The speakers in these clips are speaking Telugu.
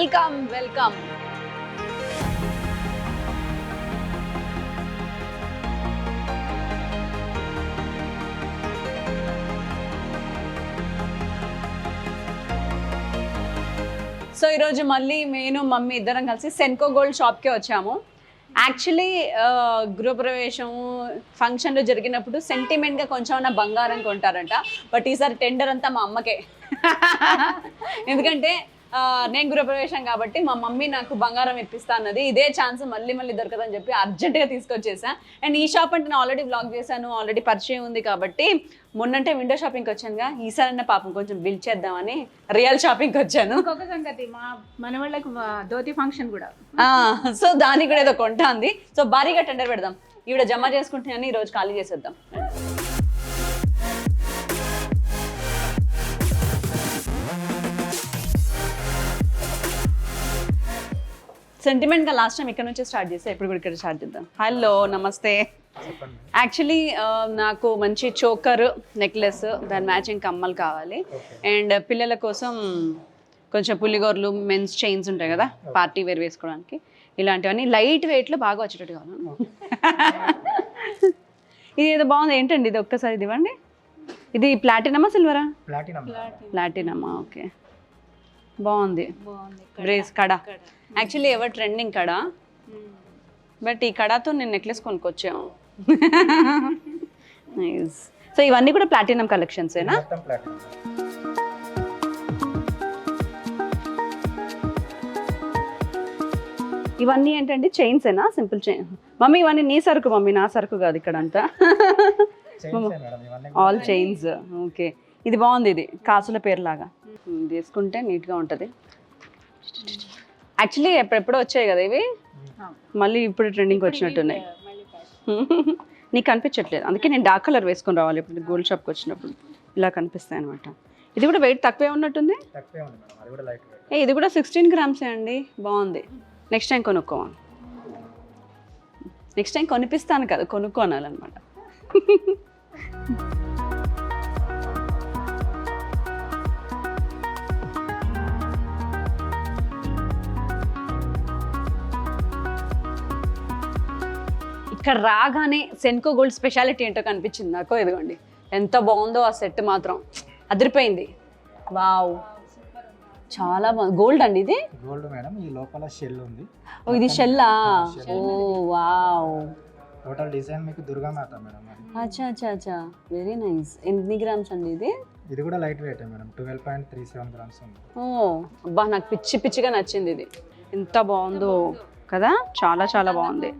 Welcome welcome. సో ఈరోజు మళ్ళీ నేను మమ్మీ ఇద్దరం కలిసి సెన్కో గోల్డ్ షాప్కే వచ్చాము. యాక్చువల్లీ గృహప్రవేశం ఫంక్షన్లు జరిగినప్పుడు సెంటిమెంట్గా కొంచెం బంగారం కొంటారంట. బట్ ఈసారి టెండర్ అంతా మా అమ్మకే. ఎందుకంటే నేను గృహప్రవేశం కాబట్టి మా మమ్మీ నాకు బంగారం ఇప్పిస్తా అన్నది. ఇదే ఛాన్స్ మళ్ళీ మళ్ళీ దొరకదని చెప్పి అర్జెంటుగా తీసుకొచ్చేసా. అండ్ ఈ షాప్ అంటే నేను ఆల్రెడీ వ్లాగ్ చేశాను, ఆల్రెడీ పరిచయం ఉంది కాబట్టి మొన్నంటే విండో షాపింగ్కి వచ్చానుగా, ఈసారైనా పాపం కొంచెం బిల్ చేద్దామని రియల్ షాపింగ్కి వచ్చాను. ఇంకొక సంగతి, మన వాళ్ళకి ధోతి ఫంక్షన్ కూడా, సో దానికి కూడా ఏదో కొంటా ఉంది. సో భారీగా టెండర్ పెడదాం. ఈవిడ జమ చేసుకుంటున్నాను, ఈ రోజు ఖాళీ చేసేద్దాం. సెంటిమెంట్గా లాస్ట్ టైం ఇక్కడ నుంచే స్టార్ట్ చేస్తే ఇప్పుడు కూడా ఇక్కడ స్టార్ట్ చేద్దాం. హలో నమస్తే. యాక్చువల్లీ నాకు మంచి చోకర్ నెక్లెస్, దాని మ్యాచింగ్ కమ్మలు కావాలి. అండ్ పిల్లల కోసం కొంచెం పులిగోర్లు, మెన్స్ చైన్స్ ఉంటాయి కదా పార్టీ వేర్ వేసుకోవడానికి, ఇలాంటివన్నీ లైట్ వెయిట్లో బాగా వచ్చేటట్టు కావాలి. ఇది ఏదో బాగుంది, ఏంటండి ఇది? ఒక్కసారి ఇది ఇవ్వండి. ఇది ప్లాటినమా సిల్వరా? ప్లాటినమా, ఓకే. బాగుంది బ్రేస్ కడ. యాక్చువల్లీ ఎవరు ట్రెండింగ్ కడ, బట్ ఈ కడాతో నేను నెక్లెస్ కొనుక్కొచ్చాము. నైస్. సో ఇవన్నీ కూడా ప్లాటినం కలెక్షన్సేనా? ఇవన్నీ ఏంటండి చైన్సేనా? Simple chain. మమ్మీ ఇవన్నీ నీ సరుకు మమ్మీ, నా సరుకు కాదు ఇక్కడ అంతా. All chains, okay. ఇది బాగుంది, ఇది కాసుల పేరులాగా తీసుకుంటే నీట్గా ఉంటుంది. యాక్చువల్లీ ఎప్పుడెప్పుడో వచ్చాయి కదా ఇవి, మళ్ళీ ఇప్పుడు ట్రెండింగ్కి వచ్చినట్టున్నాయి. నీకు కనిపించట్లేదు, అందుకే నేను డార్క్ కలర్ వేసుకొని రావాలి ఇప్పుడు గోల్డ్ షాప్కి వచ్చినప్పుడు. ఇలా కనిపిస్తాయి అనమాట. ఇది కూడా వెయిట్ తక్కువే ఉన్నట్టుంది. ఇది కూడా 16 grams అండి. బాగుంది. నెక్స్ట్ టైం కొనుక్కోవాలి. నెక్స్ట్ టైం కొనిపిస్తాను కదా, కొనుక్కోనాలన్నమాట. ఇక్కడ రాగానే సెన్కో గోల్డ్ స్పెషాలిటీ ఏంటో కనిపించింది నాకు. ఇదిగోండి ఎంత బాగుందో ఆ సెట్, మాత్రం అదిరిపోయింది. వావ్, చాలా బాగుంది. గోల్డ్ అండి ఇది? గోల్డ్ మేడం, ఈ లోపల షెల్ ఉంది. ఓ ఇది షెల్లా? ఓ వావ్. టోటల్ డిజైన్ మీకు దుర్గా మాత మేడం. అచ్చా అచ్చా అచ్చా, వెరీ నైస్. ఎన్ని గ్రామ్స్ అండి ఇది? ఇది కూడా లైట్ వెయిట్ మేడం, 12.37 grams ఉంది. ఓ అబ్బా, నాకు పిచ్చి పిచ్చిగా నచ్చింది ఇది. ఎంత బాగుందో కదా, చాలా చాలా బాగుంది.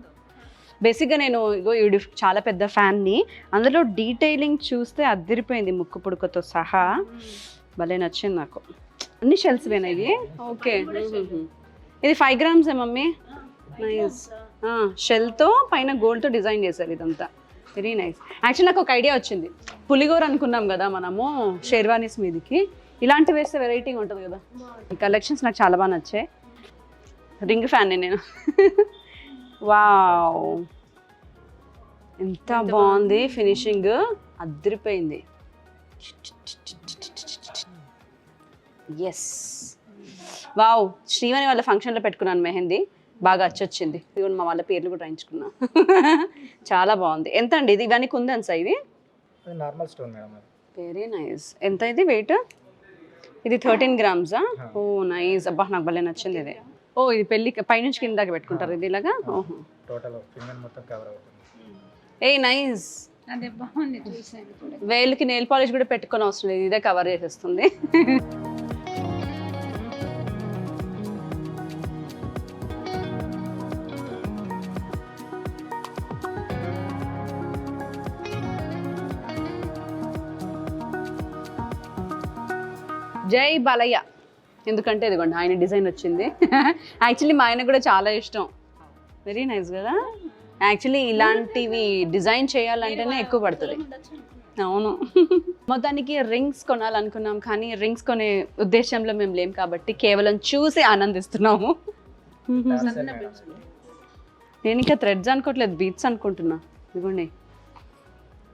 బేసిక్గా నేను ఇగో ఈ చాలా పెద్ద ఫ్యాన్ని, అందులో డీటెయిలింగ్ చూస్తే అదిరిపోయింది, ముక్కు పుడకతో సహా. భలే నచ్చింది నాకు. అన్ని షెల్స్ వేనా ఇవి? ఓకే. ఇది 5 grams మమ్మీ. నైస్. షెల్తో పైన గోల్డ్తో డిజైన్ చేశారు ఇదంతా. Very nice. యాక్చువల్లీ నాకు ఒక ఐడియా వచ్చింది. పులిగోర అనుకున్నాం కదా మనము షేర్వానీస్ మీదకి, ఇలాంటివి వేస్తే వెరైటీగా ఉంటుంది కదా. ఈ కలెక్షన్స్ నాకు చాలా బాగా నచ్చాయి. రింగ్ ఫ్యాన్ని నేను. వావ్, ఎంత బాగుంది ఫినిషింగ్, అదిరిపోయింది. Yes, wow. శ్రీవాణి వాళ్ళ ఫంక్షన్లో పెట్టుకున్నాను మెహందీ, బాగా అచ్చొచ్చింది. ఇదిగోండి మా వాళ్ళ పేర్లు కూడా రాయించుకున్నా. చాలా బాగుంది. ఎంత అండి ఇది? ఇవన్నీ కుందన్సా ఇవి? Normal stone madam. Very nice. ఎంత ఇది వెయిట్? ఇది 13 grams. ఓ నైస్. అబ్బా నాకు భలే నచ్చింది ఇది. ఓ ఇది పెళ్ళి పైనుంచి కింద పెట్టుకుంటారు ఇది ఇలాగా? ఓహో, టోటల్ ఫింగర్ మొత్తం కవర్ అవుతుంది. A nice. అదే బాగుంది, చూసాను. వేలుకి నెయిల్ పాలిష్ కూడా పెట్టుకొని అవసరం లేదు, ఇదే కవర్ చేసేస్తుంది. జై బాలయ్య. ఎందుకంటే ఇదిగోండి ఆయన డిజైన్ వచ్చింది. యాక్చువల్లీ మా ఆయన కూడా చాలా ఇష్టం. వెరీ నైస్ కదా. యాక్చువల్లీ ఇలాంటివి డిజైన్ చేయాలంటేనే ఎక్కువ పడుతుంది. అవును. మొత్తానికి రింగ్స్ కొనాలనుకున్నాం, కానీ రింగ్స్ కొనే ఉద్దేశంలో మేము లేం కాబట్టి కేవలం చూసి ఆనందిస్తున్నాము. నేను ఇంకా థ్రెడ్స్ అనుకోవట్లేదు, బీట్స్ అనుకుంటున్నా. ఇదిగోండి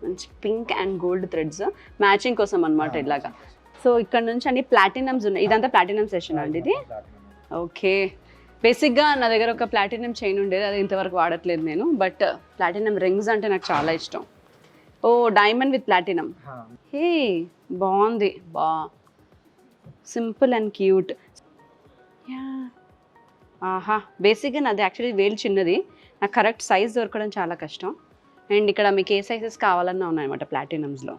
మంచి pink and gold threads matching కోసం అనమాట ఇలాగా. సో ఇక్కడ నుంచి అన్ని ప్లాటినమ్స్ ఉన్నాయి. ఇదంతా ప్లాటినం సెషన్ అండి ఇది. ఓకే, బేసిక్గా నా దగ్గర ఒక ప్లాటినం చైన్ ఉండేది, అది ఇంతవరకు వాడట్లేదు నేను. బట్ ప్లాటినం రింగ్స్ అంటే నాకు చాలా ఇష్టం. ఓ డైమండ్ విత్ ప్లాటినం. హే బాగుంది, సింపుల్ అండ్ క్యూట్. యా ఆహా, బేసిక్గా నాది యాక్చువల్లీ వేలు చిన్నది, నాకు కరెక్ట్ సైజ్ దొరకడం చాలా కష్టం. అండ్ ఇక్కడ మీకు ఏ సైజెస్ కావాలన్నా ఉన్నాయన్నమాట ప్లాటినమ్స్లో.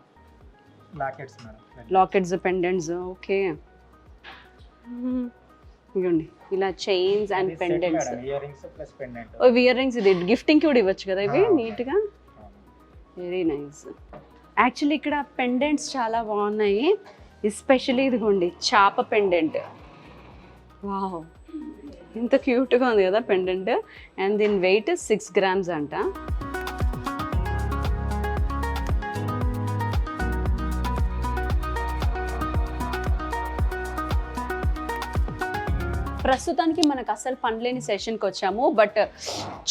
Lockets madam. Lockets, pendants. Okay, ఇవ్వండి ఇలా chains and pendants. Ear rings plus pendant. Oh ear rings, ఇది గిఫ్టింగ్కి కూడా ఇవ్వచ్చు కదా ఇవి నీట్గా. Very nice. యాక్చువల్లీ ఇక్కడ పెండెంట్స్ చాలా బాగున్నాయి, ఎస్పెషల్లీ ఇదిగోండి చాప పెండెంట్. వావ్, ఇంత క్యూట్గా ఉంది కదా పెండెంట్. అండ్ దీని వెయిట్ 6 grams అంట. ప్రస్తుతానికి మనకు అసలు పనిలేని సెషన్కి వచ్చాము, బట్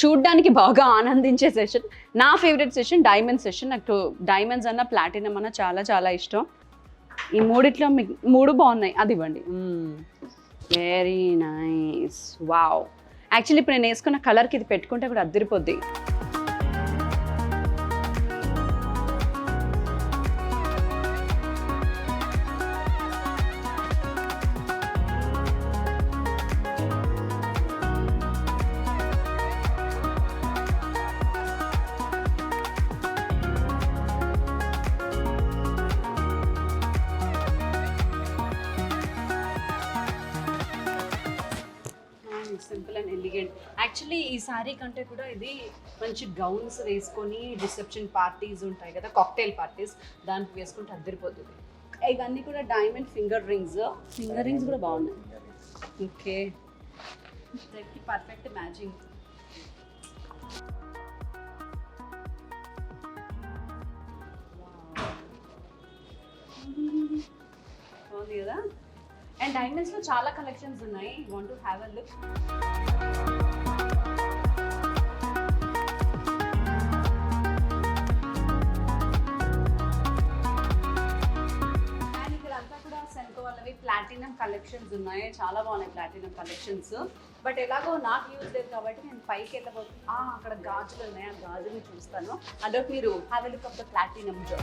చూడ్డానికి బాగా ఆనందించే సెషన్. నా ఫేవరెట్ సెషన్ డైమండ్ సెషన్. నాకు డైమండ్స్ అన్న ప్లాటినం అన్న చాలా చాలా ఇష్టం. ఈ మూడిట్లో మీకు 3 బాగున్నాయి, అది ఇవ్వండి. Very nice. వావ్, యాక్చువల్లీ ఇప్పుడు నేను వేసుకున్న కలర్కి ఇది పెట్టుకుంటే కూడా అద్దరిపోద్ది. Simple and elegant. యాక్చువల్లీ ఈ సారీ కంటే కూడా ఇది మంచి గౌన్స్ వేసుకొని రిసెప్షన్ పార్టీస్ ఉంటాయి కదా, కాక్టైల్ పార్టీస్, దానికి వేసుకుంటే అద్దరిపోతుంది. ఇవన్నీ కూడా డైమండ్ ఫింగర్ రింగ్స్ కూడా బాగున్నాయి. ఓకే, దానికి పర్ఫెక్ట్ మ్యాచింగ్. బాగుంది కదా. అండ్ డైమండ్స్లో చాలా కలెక్షన్స్ ఉన్నాయి. You want to have a look. And ఇక్కడ అంతా కూడా సెన్కో వాళ్ళవి ప్లాటినం కలెక్షన్స్ ఉన్నాయి, చాలా బాగున్నాయి ప్లాటినం కలెక్షన్స్. బట్ ఎలాగో నాకు యూజ్ లేదు కాబట్టి నేను పైకి వెళ్ళబోతున్నా. అక్కడ గాజులు ఉన్నాయి, ఆ గాజుని చూస్తాను. అదొక మీరు have a look of the platinum జో.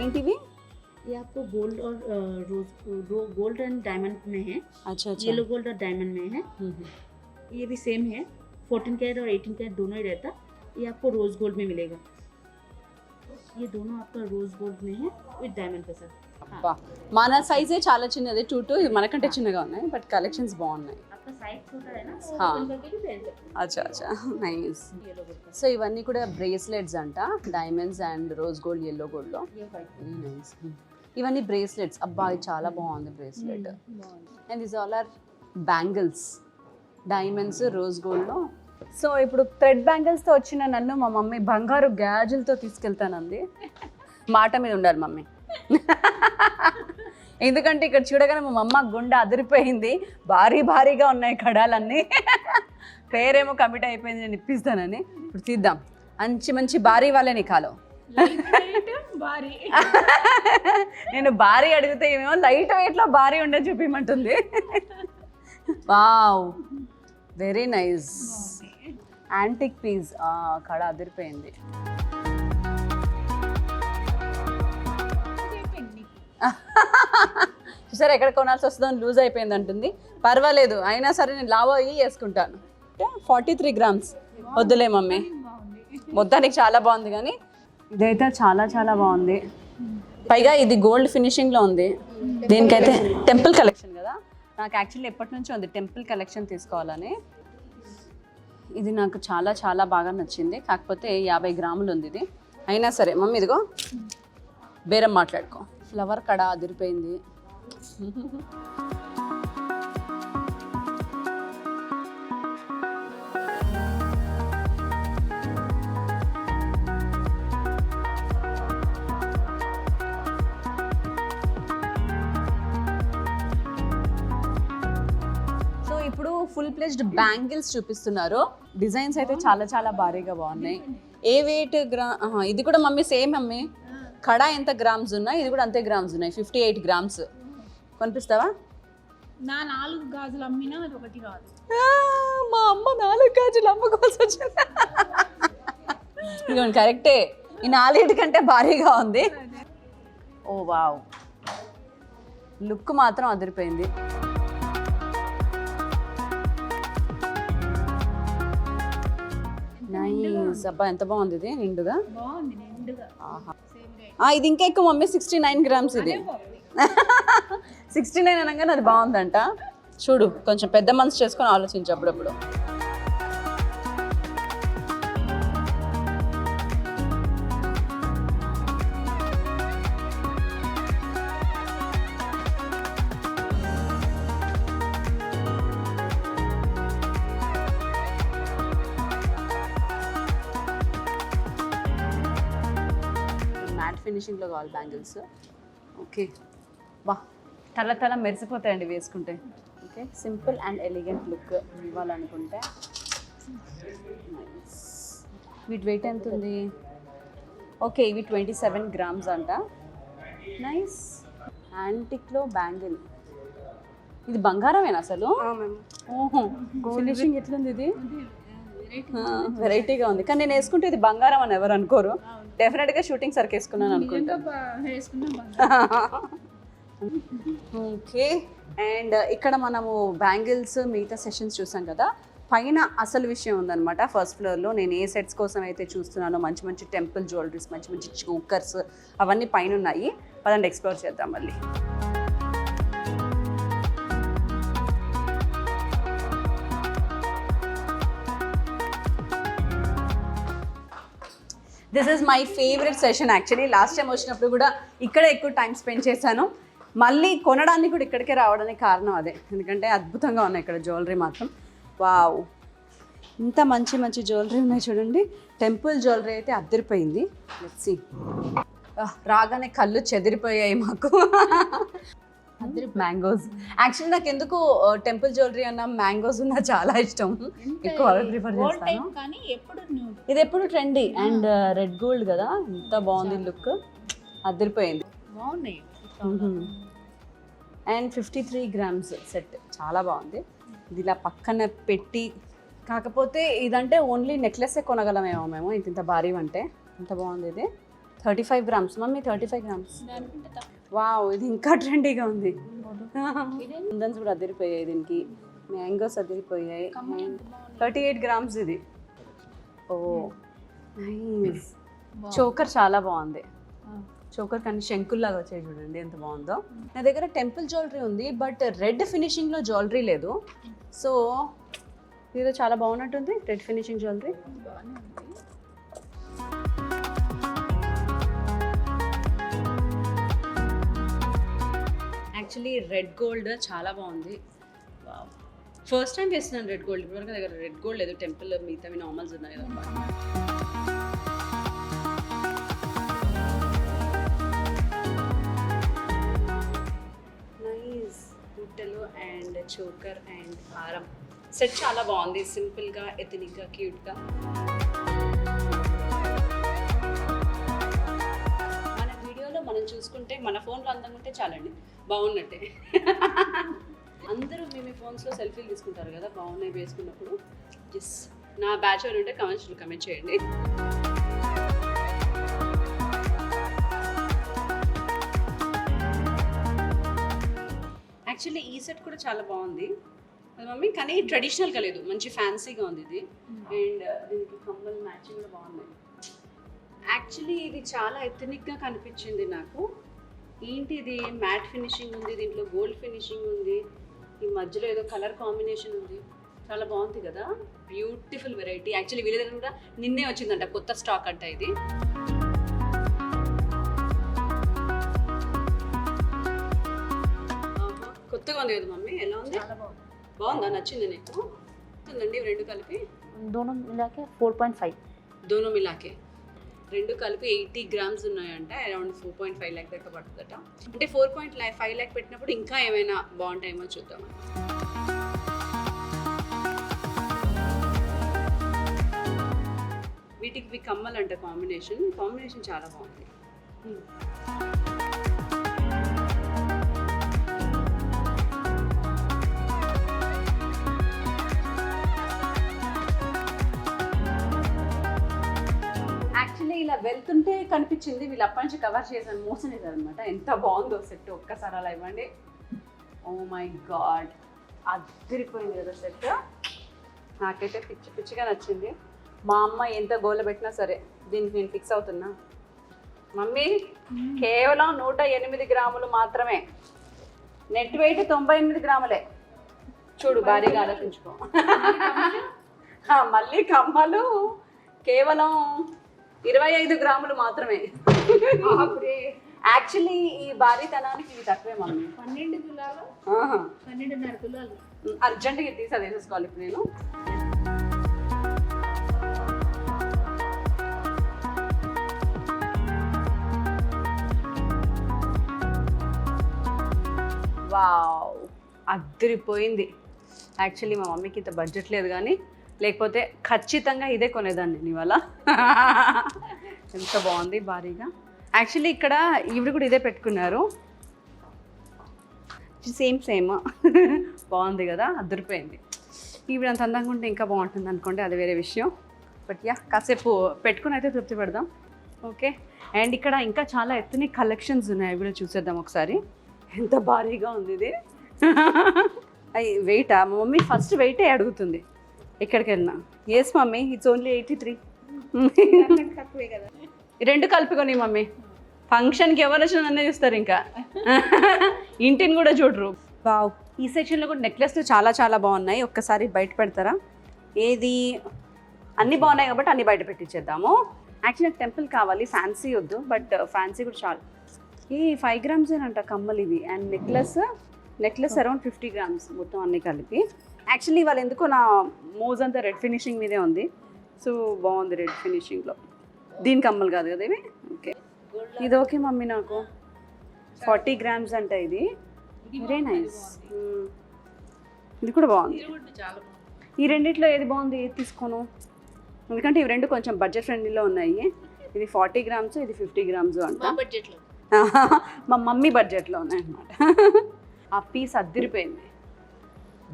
ఏంటివి? ये आपको गोल्ड और गोल्ड एंड डायमंड में है. अच्छा अच्छा, येलो गोल्ड और डायमंड में है. ये भी सेम है, 14 कैरेट और 18 कैरेट दोनों ही रहता. ये आपको रोज गोल्ड में मिलेगा. ये दोनों आपका रोज गोल्ड में है विद डायमंड के साथ. అబ్బా, మన సైజే చాలా చిన్నది 2 ఇది మనకంటే చిన్నగా ఉన్నాయి, బట్ కలెక్షన్స్ బాగున్నాయి. आपका साइज छोटा है ना, हाँ. ओपन करके भी पहन सकते हैं. అచ్చా అచ్చా, నైస్. येलो गोल्ड का. సో ఇవన్నీ కూడా బ్రేస్లెట్స్ అంట, diamonds and rose gold, yellow గోల్డ్లో. ये वाइट వెరీ నైస్. ఇవన్నీ బ్రేస్లెట్స్. అబ్బా ఇది చాలా బాగుంది bracelet. And this all are bangles, diamonds rose గోల్డ్లో. సో ఇప్పుడు థ్రెడ్ బ్యాంగిల్స్తో వచ్చిన నన్ను మా మమ్మీ బంగారు గాజులతో తీసుకెళ్తానంది. మాట మీద ఉండాలి మమ్మీ. ఎందుకంటే ఇక్కడ చూడగానే మా అమ్మ గుండె అదిరిపోయింది, భారీ భారీగా ఉన్నాయి కడాలన్నీ. పేరేమో కమిట్ అయిపోయింది, నేను ఇప్పిస్తానని. ఇప్పుడు తీద్దాం, మంచి మంచి భారీ వాళ్ళని కాలో. భారీ. నేను భారీ అడిగితే ఏమేమో లైట్ వెయిట్లో భారీ ఉండే చూపించమంటుంది. Wow, very nice. Antique piece, కడ అదిరిపోయింది. చూసారా ఎక్కడ కొనాల్సి వస్తుందో లూజ్ అయిపోయింది అంటుంది. పర్వాలేదు, అయినా సరే నేను లావు అయ్యి వేసుకుంటాను. 43 grams వద్దులే మమ్మీ, మొత్తానికి చాలా బాగుంది. కానీ ఇదైతే చాలా చాలా బాగుంది, పైగా ఇది గోల్డ్ ఫినిషింగ్లో ఉంది. దీనికైతే టెంపుల్ కలెక్షన్ కదా, నాకు యాక్చువల్లీ ఎప్పటి నుంచో ఉంది టెంపుల్ కలెక్షన్ తీసుకోవాలని. ఇది నాకు చాలా చాలా బాగా నచ్చింది, కాకపోతే 50 grams ఉంది ఇది. అయినా సరే మమ్మీ ఇదిగో బేరం మాట్లాడుకో. ఫ్లవర్ కడ అదిరిపోయింది. సో ఇప్పుడు ఫుల్ ప్లేజ్డ్ బ్యాంగిల్స్ చూపిస్తున్నారు. డిజైన్స్ అయితే చాలా చాలా భారీగా బాగున్నాయి. ఏ వెయిట్ ఇది కూడా మమ్మీ సేమ్ మమ్మీ కడా ఎంత గ్రామ్స్ ఉన్నాయి, ఇది కూడా అంతే గ్రామ్స్ ఉన్నాయి, 58 గ్రామ్స్. కొనిపిస్తావా? నా 4 గాజులు అమ్మినా అది ఒకటి కాదు. మా అమ్మ 4 గాజులు అమ్ముకోవాల్సి వచ్చింది. ఇదిగోండి కరెక్టే, ఈ 4 కంటే భారీగా ఉంది. ఓ వావ్, లుక్ మాత్రం అదిరిపోయింది. నైస్, అబ్బా ఎంత బాగుంది ఇది, నిండుగా బాగుంది నిండుగా. ఆహా. Same rate. ఇది ఇంకా ఎక్కువ మమ్మీ, 69 గ్రామ్స్ ఇది. 69 అనగానే అది బాగుందంట. చూడు, కొంచెం పెద్ద మనసు చేసుకొని ఆలోచించు అప్పుడప్పుడు. మ్యాట్ ఫినిషింగ్లో కావాలి బ్యాంగిల్స్. ఓకే, వా తల తల మెరిసిపోతాయండి వేసుకుంటే. Okay, simple and elegant look ఇవ్వాలనుకుంటే. నైస్. వీటి వెయిట్ ఎంత ఉంది? ఓకే, ఇవి 27 గ్రామ్స్ అంట. నైస్. యాంటిక్లో బ్యాంగిల్, ఇది బంగారమేనా అసలు? ఓహో, ఫినిషింగ్ ఎట్లుంది ఇది? వెరైటీగా ఉంది, కానీ నేను వేసుకుంటే ఇది బంగారం అని ఎవరు అనుకోరు. డెఫినెట్గా షూటింగ్ సరికి వేసుకున్నాను అనుకుంటా. ఓకే, అండ్ ఇక్కడ మనము బ్యాంగిల్స్ మిగతా సెషన్స్ చూసాం కదా. పైన అసలు విషయం ఉందన్నమాట. ఫస్ట్ ఫ్లోర్లో నేను ఏ సెట్స్ కోసం అయితే చూస్తున్నానో మంచి మంచి టెంపుల్ జ్యువెలరీస్, మంచి మంచి చోకర్స్ అవన్నీ పైన ఉన్నాయి. పదండి ఎక్స్ప్లోర్ చేద్దాం మళ్ళీ. This is my favourite session actually. Last time వచ్చినప్పుడు కూడా ఇక్కడ ఎక్కువ టైం స్పెండ్ చేశాను. మళ్ళీ కొనడానికి కూడా ఇక్కడికే రావడానికి కారణం అదే, ఎందుకంటే అద్భుతంగా ఉన్నాయి ఇక్కడ జ్యువెలరీ మాత్రం. వావ్, ఇంత మంచి మంచి జ్యువెలరీ ఉన్నాయి చూడండి. టెంపుల్ జ్యువెలరీ అయితే అద్దరిపోయింది. Let's see. రాగానే కళ్ళు చెదిరిపోయాయి మాకు. మ్యాంగోస్, యాక్చువల్లీ నాకు ఎందుకు టెంపుల్ జ్యువెలరీ అన్న మ్యాంగోస్ ఉన్న చాలా ఇష్టం. ఎక్కువ అవే ప్రిఫర్ చేస్తాను. ఇది ఎప్పుడు ట్రెండీ. అండ్ రెడ్ గోల్డ్ కదా, ఎంత బాగుంది లుక్, అద్దరిపోయింది. బాగున్నాయి. అండ్ 53 గ్రామ్స్ సెట్ చాలా బాగుంది. ఇది ఇలా పక్కన పెట్టి, కాకపోతే ఇదంటే ఓన్లీ నెక్లెస్సే కొనగలమేమో మేము, ఇంత భారీ అంటే. ఎంత బాగుంది ఇది. 35 గ్రామ్స్ మమ్మీ, 35 గ్రామ్స్. వావ్, ఇది ఇంకా ట్రెండీగా ఉంది. కుందన్స్ కూడా అదిరిపోయాయి దీనికి, మ్యాంగోస్ అదిరిపోయాయి. 38 గ్రామ్స్ ఇది. ఓ నైస్. చోకర్ చాలా బాగుంది. చోకర్ కానీ శంకుల్లాగా వచ్చాయి చూడండి, ఎంత బాగుందో. నా దగ్గర టెంపుల్ జ్యువెలరీ ఉంది, బట్ రెడ్ ఫినిషింగ్లో జ్యువెలరీ లేదు. సో ఇది చాలా బాగున్నట్టుంది, red finishing jewellery. Actually red gold చాలా బాగుంది. ఫస్ట్ టైం వేస్తున్నాను రెడ్ గోల్డ్. ఇప్పటివరకు దగ్గర రెడ్ గోల్డ్ లేదు, టెంపుల్ మిగతావి నార్మల్స్ ఉన్నాయి కదా. నైస్. బుట్టలు అండ్ చోకర్ అండ్ హారం సెట్ చాలా బాగుంది. సింపుల్గా, ఎథనిక్గా, క్యూట్గా. మన వీడియోలో మనం చూసుకుంటే మన ఫోన్లో అందంగా ఉంటే చాలండి, బాగున్నట్టే. అందరూ మీ ఫోన్స్లో సెల్ఫీలు తీసుకుంటారు కదా బాగున్నాయి వేసుకున్నప్పుడు. ఎస్, నా బ్యాచ్ ఎవరు ఉంటే కమెంట్ చేయండి. యాక్చువల్లీ ఈ సెట్ కూడా చాలా బాగుంది మమ్మీ, కానీ ట్రెడిషనల్గా లేదు, మంచి ఫ్యాన్సీగా ఉంది ఇది. అండ్ దీనికి కమ్మల్ మ్యాచింగ్ కూడా బాగున్నాయి. యాక్చువల్లీ ఇది చాలా ఎథనిక్గా కనిపించింది నాకు. ఏంటి ఇది, మ్యాట్ ఫినిషింగ్ ఉంది, దీంట్లో గోల్డ్ ఫినిషింగ్ ఉంది, ఈ మధ్యలో ఏదో కలర్ కాంబినేషన్ ఉంది. చాలా బాగుంది కదా, బ్యూటిఫుల్ వెరైటీ. యాక్చువల్లీ వీళ్ళ దగ్గర కూడా నిన్నే వచ్చిందంట, కొత్త స్టాక్ అంట ఇది. కొత్తగా ఉంది కదా మమ్మీ, ఎలా ఉంది? బాగుందా, నచ్చింది నీకు? ఉందండి రెండు కలిపి दोनों मिला के 4.5 दोनों मिला के రెండు కలిపి 80 గ్రామ్స్ ఉన్నాయంట. అరౌండ్ 4.5 లాక్ దాకా పడుతుందట. అంటే 4.5 లాక్ పెట్టినప్పుడు ఇంకా ఏమైనా బాగుంటాయేమో చూద్దాం. వీటికి కమ్మలు అంట కాంబినేషన్ చాలా బాగుంది. యాక్చువల్లీ ఇలా వెళ్తుంటే కనిపించింది, వీళ్ళు అప్పటి నుంచి కవర్ చేశాను మోసం అనమాట. ఎంత బాగుందో సెట్, ఒక్కసారి అలా ఇవ్వండి. ఓ మై గాడ్, అదిరిపోయింది కదా సెట్. నాకైతే పిచ్చిగా నచ్చింది. మా అమ్మ ఎంత గోల పెట్టినా సరే దీనికి నేను ఫిక్స్ అవుతున్నా. మమ్మీ కేవలం 108 గ్రాములు మాత్రమే, నెట్ వెయిట్ 98 గ్రాములే. చూడు భారీగా ఆలోచించుకో. మళ్ళీ కమ్మలు కేవలం 25 గ్రాములు మాత్రమే. యాక్చువల్లీ ఈ భారీతనానికి ఇవి తక్కువే మమ్మీ. 12 తులాలు, 12.5 తులాలు. అర్జెంట్గా తీసి అది వేసేసుకోవాలి ఇప్పుడు నేను. వావ్, అద్దరిపోయింది. యాక్చువల్లీ మా మమ్మీకి ఇంత బడ్జెట్ లేదు, కానీ లేకపోతే ఖచ్చితంగా ఇదే కొనేదాన్ని నేను ఇవాళ. ఎంత బాగుంది భారీగా. యాక్చువల్లీ ఇక్కడ ఈవిడ కూడా ఇదే పెట్టుకున్నారు, సేమ్ బాగుంది కదా, అద్దరిపోయింది. ఈవిడ అంత అందంగా ఉంటే ఇంకా బాగుంటుంది అనుకోండి, అది వేరే విషయం. బట్ యా, కాసేపు పెట్టుకుని అయితే తృప్తి పడదాం. ఓకే, అండ్ ఇక్కడ ఇంకా చాలా ఎత్తుని కలెక్షన్స్ ఉన్నాయి, అవి కూడా చూసేద్దాం ఒకసారి. ఎంత భారీగా ఉంది ఇది. అయ్యి వెయిటా? మా మమ్మీ ఫస్ట్ వెయిటే అడుగుతుంది ఎక్కడికి వెళ్ళినా. Yes mummy, it's only 83. తక్కువే కదా. ఈ రెండు కలుపుకొని మమ్మీ, ఫంక్షన్కి ఎవరు వచ్చినా నన్నే చూస్తారు, ఇంకా ఇంటిని కూడా చూడరు. వావ్, ఈ సెక్షన్లో కూడా నెక్లెస్లు చాలా బాగున్నాయి. ఒక్కసారి బయట పెడతారా? ఏది? అన్నీ బాగున్నాయి కాబట్టి అన్నీ బయట పెట్టించేద్దాము. యాక్చువల్లీ నాకు టెంపుల్ కావాలి, ఫ్యాన్సీ వద్దు, బట్ ఫ్యాన్సీ కూడా చాలు. ఈ 5 గ్రామ్స్ ఏనంట కమ్మలు ఇవి, అండ్ నెక్లెస్ అరౌండ్ 50 గ్రామ్స్ మొత్తం అన్నీ కలిపి. యాక్చువల్లీ వాళ్ళు ఎందుకో నా మోజ్ అంతా రెడ్ ఫినిషింగ్ మీదే ఉంది, సో బాగుంది రెడ్ ఫినిషింగ్లో. దీని కమ్మలు కాదు కదా ఇవి. ఓకే, ఇది ఓకే మమ్మీ నాకు. 40 గ్రామ్స్ అంట ఇది, వెరీ నైస్. ఇది కూడా బాగుంది. ఈ రెండిట్లో ఏది బాగుంది, ఏది తీసుకోను, ఎందుకంటే ఇవి రెండు కొంచెం బడ్జెట్ ఫ్రెండ్లీలో ఉన్నాయి. ఇది 40 గ్రామ్స్, ఇది 50 గ్రామ్స్ అంట. మా మమ్మీ బడ్జెట్లో ఉన్నాయి అన్నమాట. ఆ పీస్ అద్దిరిపోయింది.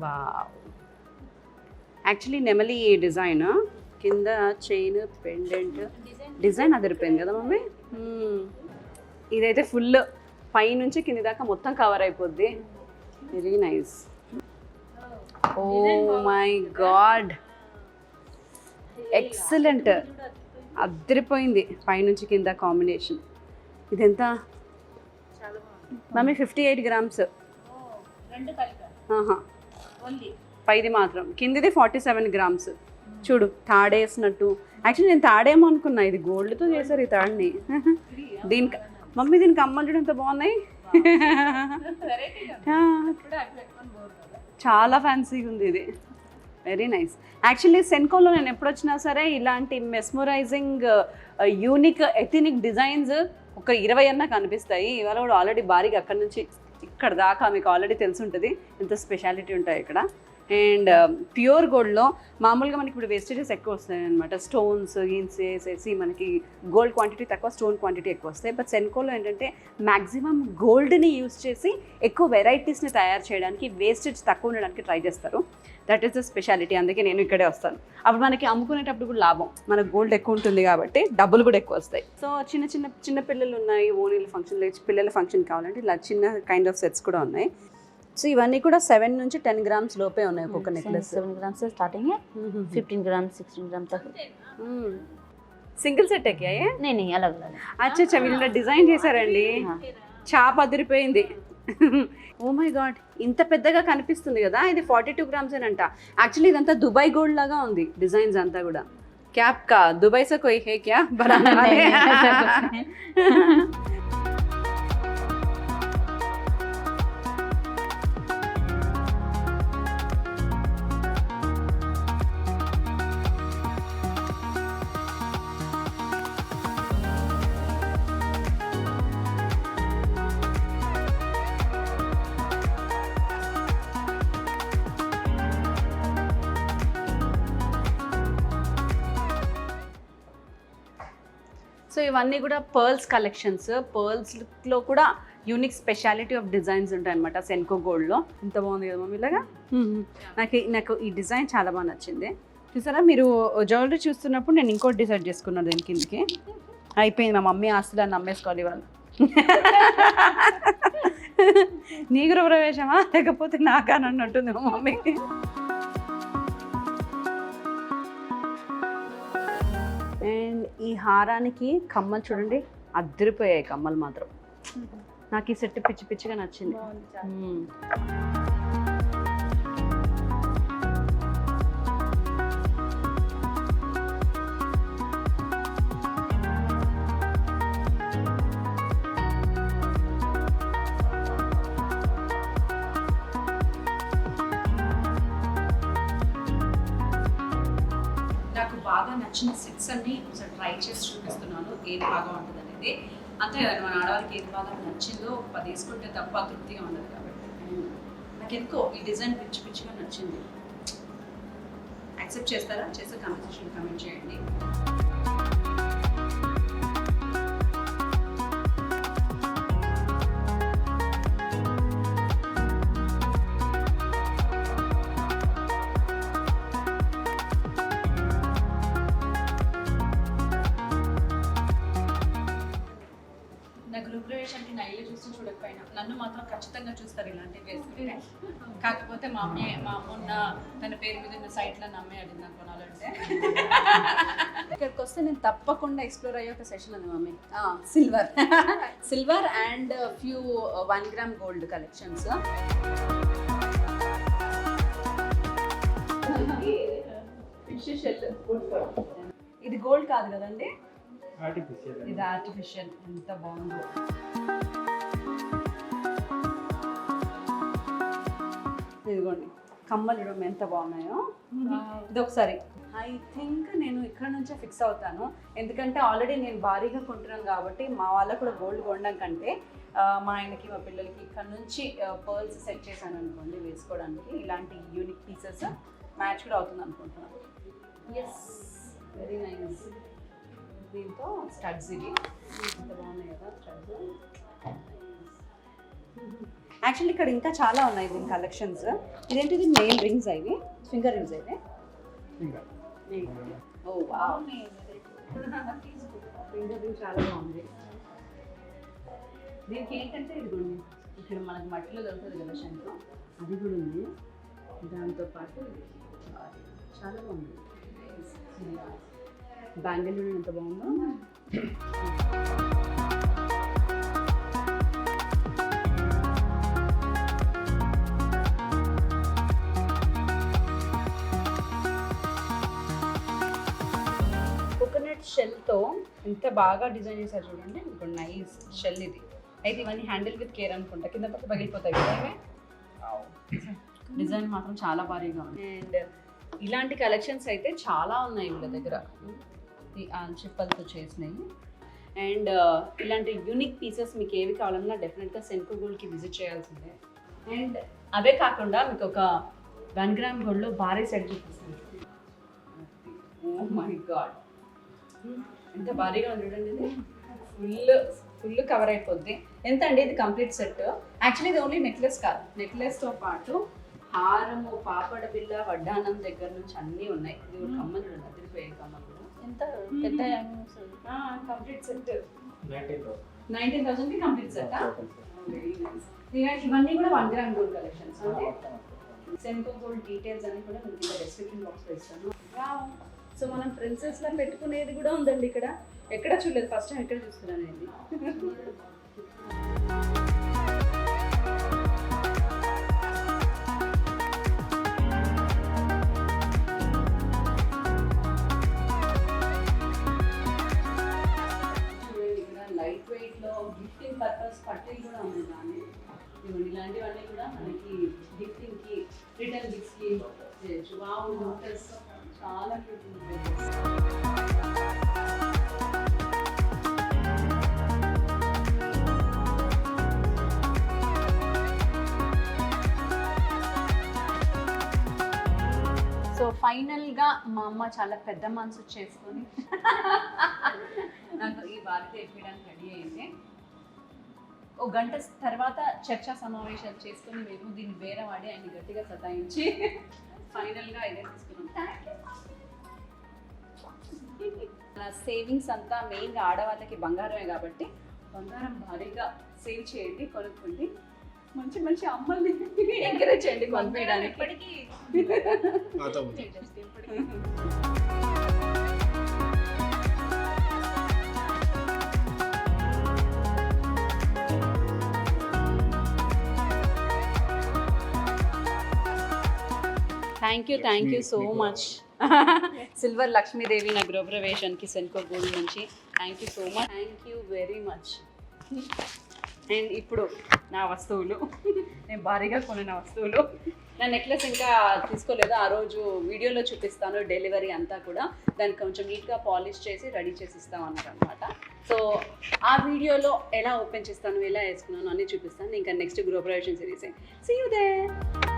వావ్, యాక్చువల్లీ నెమలి డిజైన్, కింద చైన్ పెండెంట్ డిజైన్ అదిరిపోయింది కదా మమ్మీ. ఇదైతే ఫుల్ పైనుంచి కింది దాకా మొత్తం కవర్ అయిపోద్ది, very nice. Oh my God, excellent, అద్దరిపోయింది పైనుంచి కింద కాంబినేషన్. ఇదెంత మమ్మీ? 58 గ్రామ్స్. పైది మాత్రం, కిందిది 47 గ్రామ్స్. చూడు తాడేసినట్టు. యాక్చువల్లీ నేను తాడేమో అనుకున్నా, ఇది గోల్డ్తో చేశారు ఈ తాడిని. దీనికి మమ్మీ, దీనికి అమ్మలు చూడు ఎంత బాగున్నాయి. చాలా ఫ్యాన్సీగా ఉంది ఇది, వెరీ నైస్. యాక్చువల్లీ సెన్కోలో నేను ఎప్పుడు వచ్చినా సరే ఇలాంటి మెస్మరైజింగ్ యూనిక్ ఎథనిక్ డిజైన్స్ ఒక 20 అన్నా కనిపిస్తాయి. ఇవాళ కూడా ఆల్రెడీ భారీగా అక్కడ నుంచి ఇక్కడ దాకా మీకు ఆల్రెడీ తెలిసి ఉంటుంది ఎంత స్పెషాలిటీ ఉంటాయి ఇక్కడ. అండ్ ప్యూర్ గోల్డ్లో మామూలుగా మనకి ఇప్పుడు వేస్టేజెస్ ఎక్కువ వస్తాయి అనమాట. స్టోన్స్ గీన్స్ వేసేసి మనకి గోల్డ్ క్వాంటిటీ తక్కువ, స్టోన్ క్వాంటిటీ ఎక్కువ వస్తాయి. బట్ సెన్కోలో ఏంటంటే మ్యాక్సిమం గోల్డ్ని యూస్ చేసి ఎక్కువ వెరైటీస్ని తయారు చేయడానికి, వేస్టేజ్ తక్కువ ఉండడానికి ట్రై చేస్తారు. That is the speciality. అందుకే నేను ఇక్కడే వస్తాను. అప్పుడు మనకి అమ్ముకునేటప్పుడు కూడా లాభం, మనకు గోల్డ్ ఎక్కువ ఉంటుంది కాబట్టి డబ్బులు కూడా ఎక్కువ వస్తాయి. సో చిన్న పిల్లలు ఉన్నాయి, ఓనీల ఫంక్షన్, పిల్లల ఫంక్షన్ కావాలంటే ఇలా చిన్న కైండ్ ఆఫ్ సెట్స్ కూడా ఉన్నాయి. సో ఇవన్నీ కూడా 7 నుంచి 10 గ్రామ్స్ లోపే ఉన్నాయి ఒక్కొక్క నెక్లెస్. 7 ग्राम से स्टार्टिंग है, 15 ग्राम 16 ग्राम तक. సింగిల్ సెట్ ఎక్కాయే? नहीं अलग अलग. అచ్చా, వీళ్ళు డిజైన్ చేశారండి, చాప్ అదిరిపోయింది. ఓ మై గాడ్, ఇంత పెద్దగా కనిపిస్తుంది కదా, ఇది 42 గ్రామ్స్ అంట. యాక్చువల్లీ ఇదంతా దుబాయ్ గోల్డ్ లాగా ఉంది డిజైన్స్ అంతా కూడా. క్యాప్ కా దుబాయ్ సే కోయి హే క్యా బనానే వాలే? సో ఇవన్నీ కూడా పర్ల్స్ కలెక్షన్స్. పర్ల్స్లో కూడా యూనిక్ స్పెషాలిటీ ఆఫ్ డిజైన్స్ ఉంటాయి అనమాట సెన్కో గోల్డ్లో. ఇంత బాగుంది కదా మమ్మీ ఇలాగా. నాకు ఈ డిజైన్ చాలా బాగా నచ్చింది. చూసారా, మీరు జ్యువెలరీ చూస్తున్నప్పుడు నేను ఇంకోటి డిసైడ్ చేసుకున్నాను దీని కిందకి. అయిపోయింది, మా మమ్మీ ఆస్తులను నమ్మేసుకోవాలి వాళ్ళు. నీ గృహప్రవేశమా లేకపోతే నాకని అన్నట్టుంది మా మమ్మీకి. అండ్ ఈ హారానికి కమ్మలు చూడండి, అద్దరిపోయాయి కమ్మలు మాత్రం. నాకు ఈ సెట్ పిచ్చి పిచ్చిగా నచ్చింది. నాకు బాగా నచ్చిన సెట్స్ అన్ని ఒకసారి ట్రై చేసి చూపిస్తున్నాను, ఏది బాగా ఉంటుంది అనేది. అంతే కదా, మన ఆడవాళ్ళకి ఏది బాగా నచ్చిందో 10 వేసుకుంటే తప్ప తృప్తిగా ఉండదు. కాబట్టి నాకు ఎందుకో ఈ డిజైన్ పిచ్చి పిచ్చిగా నచ్చింది. యాక్సెప్ట్ చేస్తారా? చేస్తే కామెంట్ చేయండి. గృహప్రవేశానికి నైలు చూసి చూడకపోయినా నన్ను మాత్రం ఖచ్చితంగా చూస్తారు ఇలాంటివి వేసుకుంటే. కాకపోతే మా అమ్మ ఉన్న తన పేరు మీద ఉన్న సైట్లో నమ్మే అది నాకు కొనాలంటే. ఇక్కడికి వస్తే నేను తప్పకుండా ఎక్స్ప్లోర్ అయ్యే ఒక సెషన్ ఉంది mummy. Silver and few 1 gram gold collections. ఇది గోల్డ్ కాదు కదండి, ఇది ఆర్టిఫిషియల్. ఎంత బాగుందో. ఇదిగోండి కమ్మలు చూడడం ఎంత బాగున్నాయో. ఇది ఒకసారి ఐ థింక్ నేను ఇక్కడ నుంచే ఫిక్స్ అవుతాను. ఎందుకంటే ఆల్రెడీ నేను భారీగా కొంటున్నాను కాబట్టి మా వాళ్ళకు కూడా గోల్డ్ కొనడం కంటే మా ఆయనకి మా పిల్లలకి ఇక్కడ నుంచి పర్ల్స్ సెట్ చేశాను అనుకోండి వేసుకోవడానికి. ఇలాంటి యూనిక్ పీసెస్ మ్యాచ్ కూడా అవుతుంది అనుకుంటున్నాను. Yes, very nice. దీంతో స్టడ్స్ ఇవి ఎంత బాగున్నాయి కదా స్టడ్స్. యాక్చువల్లీ ఇక్కడ ఇంకా చాలా ఉన్నాయి దీని కలెక్షన్స్. ఇదేంటిది మెయిన్ రింగ్స్ అవి, ఫింగర్ రింగ్స్ అయితే. ఓ వావ్, ఫింగర్ రింగ్ చాలా బాగుంది. దీనికి ఏంటంటే ఇదిగోండి ఇక్కడ మనకు మట్టిలో దొరుకుతుంది కదా శంఖం, అది కూడా ఉంది. దాంతోపాటు చాలా బాగుంది. బ్యాంగిల్ ఎంత బాగుందో. కోకోనట్ షెల్తో ఎంత బాగా డిజైన్ చేశారు చూడండి. ఇప్పుడు నైస్ షెల్ ఇది. అయితే ఇవన్నీ హ్యాండిల్ విత్ కేర్ అనుకుంటా, కింద పక్క పగిలిపోతాయి కదా ఇవి. డిజైన్ మాత్రం చాలా భారీగా ఉంది. అండ్ ఇలాంటి కలెక్షన్స్ అయితే చాలా ఉన్నాయి వీళ్ళ దగ్గర, ఈ చిప్పలతో చేసినవి. అండ్ ఇలాంటి యూనిక్ పీసెస్ మీకు ఏవి కావాలన్నా డెఫినెట్గా సెన్కో గోల్డ్కి విజిట్ చేయాల్సిందే. అండ్ అవే కాకుండా మీకు ఒక 1 గ్రామ్ గోల్డ్లో భారీ సెట్ చూపిస్తుంది. ఓ మై గాడ్, ఎంత భారీగా ఉంది చూడండి. ఇది ఫుల్ కవర్ అయిపోద్ది. ఎంత అండి ఇది కంప్లీట్ సెట్? యాక్చువల్లీ ఇది ఓన్లీ నెక్లెస్ కాదు, నెక్లెస్తో పాటు హారము, పాపడ బిల్ల, వడ్డానం దగ్గర నుంచి అన్నీ ఉన్నాయి. ఇది కూడా కమ్మలు చూడండి, అదిరిపోయే కమ్మలు. ఎంత పెద్ద కంప్లీట్ సెట్ 19,000కి కంప్లీట్ సెట్. Very nice. ఇవన్నీ కూడా 1 గ్రామ్ గోల్డ్ కలెక్షన్స్. అంటే సెన్కో గోల్డ్ డీటెయిల్స్ అన్ని కూడా మీకు డిస్క్రిప్షన్ బాక్స్లో ఇస్తాను. సో మనం ప్రిన్సెస్లా పెట్టుకునేది కూడా ఉందండి ఇక్కడ. ఎక్కడ చూడలేదు, ఫస్ట్ టైం ఎక్కడ చూస్తున్నాను ఇది. లైట్ వెయిట్లో గిఫ్టింగ్ పర్పస్ పట్టీలు కూడా ఉంది దాన్ని. ఇలాంటివన్నీ కూడా మనకి గిఫ్టింగ్కి, రిటర్న్ గిఫ్ట్స్కి చేయొచ్చు. వావ్, నోటెస్ చాలా క్యూట్ ఉంది. సో ఫైనల్గా మా అమ్మ చాలా పెద్ద మనసు చేసుకొని నాకు ఈ బాధ్యత ఇవ్వడానికి రెడీ అయింది. ఒక గంట తర్వాత చర్చా సమావేశాలు చేసుకుని మేము దీన్ని బేరవాడి ఆయన గట్టిగా సతాయించి ఫైనల్గా ఇదే తీసుకున్నాం. నా సేవింగ్స్ అంతా మెయిన్గా ఆడవాళ్ళకి బంగారమే కాబట్టి బంగారం భారీగా సేవ్ చేయండి, కొనుక్కోండి. మంచి మంచి అమ్మల్ని ఎంకరేజ్ చేయండి కొనిపించడానికి. ఎప్పటికీ thank you so much silver Lakshmidevi నా గృహప్రవేశానికి సెన్కో గోల్డ్ నుంచి thank you so much. Thank you very much. And ఇప్పుడు నా వస్తువులు, నేను భారీగా కొనిన వస్తువులు. నా నెక్లెస్ ఇంకా తీసుకోలేదు, ఆ రోజు వీడియోలో చూపిస్తాను డెలివరీ అంతా కూడా. దాన్ని కొంచెం నీట్గా పాలిష్ చేసి రెడీ చేసి ఇస్తామన్నారు అనమాట. సో ఆ వీడియోలో ఎలా ఓపెన్ చేస్తాను, ఎలా వేసుకున్నాను అన్నీ చూపిస్తాను. ఇంకా నెక్స్ట్ గృహప్రవేశం సిరీస్. See you there.